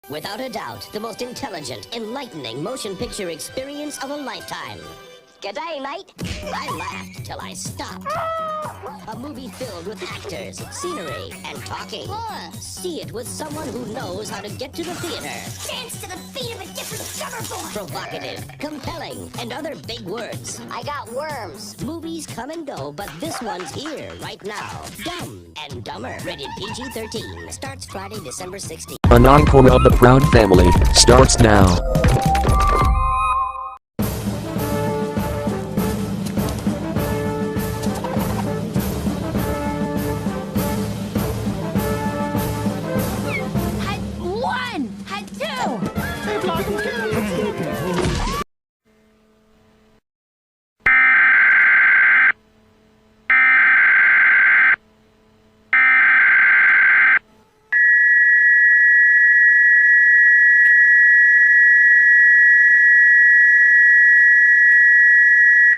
Without a doubt, the most intelligent, enlightening motion picture experience of a lifetime. G'day, mate. I laughed till I stopped. A movie filled with actors, scenery, and talking. See it with someone who knows how to get to the theater. Dance to the beat of a different summer boy. Provocative, compelling, and other big words. I got worms. Movies come and go, but this one's here right now. Dumb and Dumber. Rated PG-13. Starts Friday, December 16th. An encore of the Proud Family starts now.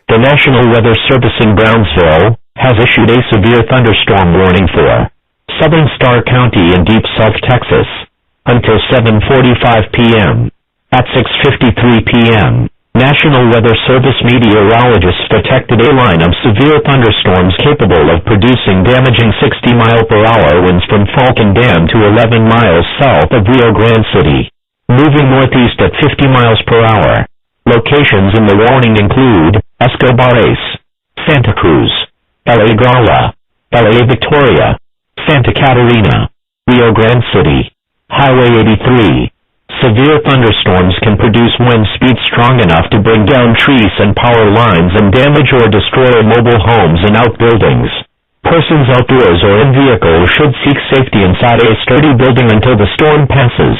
The National Weather Service in Brownsville has issued a severe thunderstorm warning for Southern Starr County in Deep South Texas until 7:45 p.m. At 6:53 p.m., National Weather Service meteorologists detected a line of severe thunderstorms capable of producing damaging 60-mile-per-hour winds from Falcon Dam to 11 miles south of Rio Grande City, moving northeast at 50 miles per hour. Locations in the warning include Escobares, Santa Cruz, LA Gala, LA Victoria, Santa Catarina, Rio Grande City, Highway 83. Severe thunderstorms can produce wind speeds strong enough to bring down trees and power lines and damage or destroy mobile homes and outbuildings. Persons outdoors or in vehicles should seek safety inside a sturdy building until the storm passes.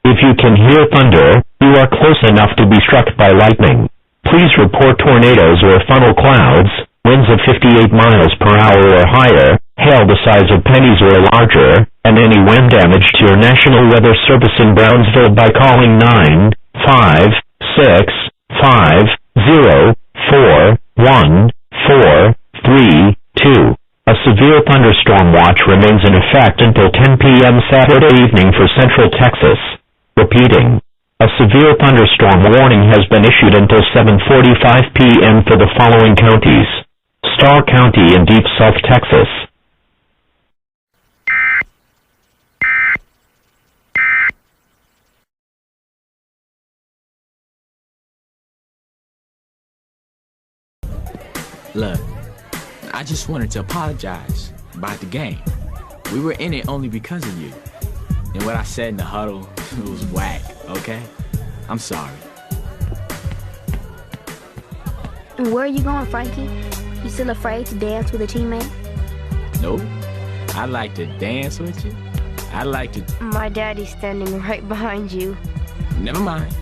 If you can hear thunder, you are close enough to be struck by lightning. Please report tornadoes or funnel clouds, winds of 58 miles per hour or higher, hail the size of pennies or larger, and any wind damage to your National Weather Service in Brownsville by calling 956-5-0-4-1-4-3-2. A severe thunderstorm watch remains in effect until 10 p.m. Saturday evening for Central Texas. Repeating. A severe thunderstorm warning has been issued until 7:45 p.m. for the following counties: Starr County in Deep South Texas. Look, I just wanted to apologize about the game. We were in it only because of you. And what I said in the huddle, it was whack, okay? I'm sorry. Where are you going, Frankie? You still afraid to dance with a teammate? Nope. I'd like to dance with you. I'd like to... My daddy's standing right behind you. Never mind.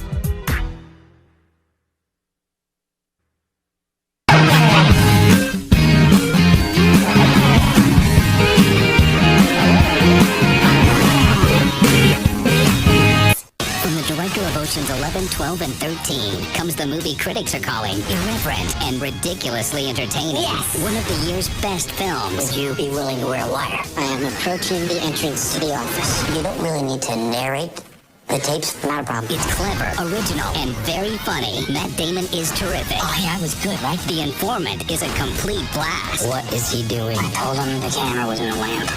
Oceans 11, 12, and 13 comes the movie critics are calling irreverent and ridiculously entertaining. Yes. One of the year's best films. Would you be willing to wear a wire? I am approaching the entrance to the office. You don't really need to narrate the tapes. Not a problem. It's clever, original, and very funny. Matt Damon is terrific. Oh yeah, it was good, right? The Informant is a complete blast. What is he doing? I told him the camera was in a lamp.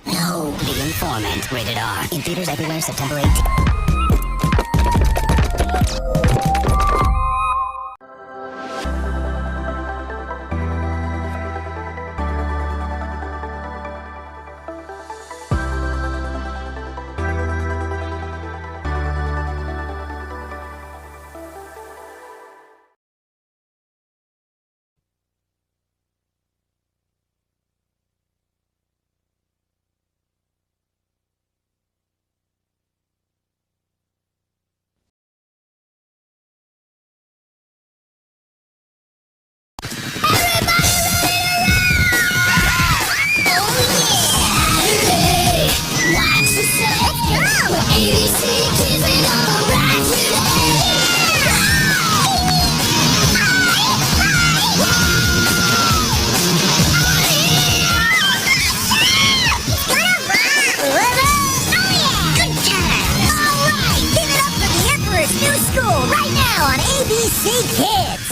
No. The Informant, rated R. In theaters everywhere, September 18th. School right now on ABC Kids.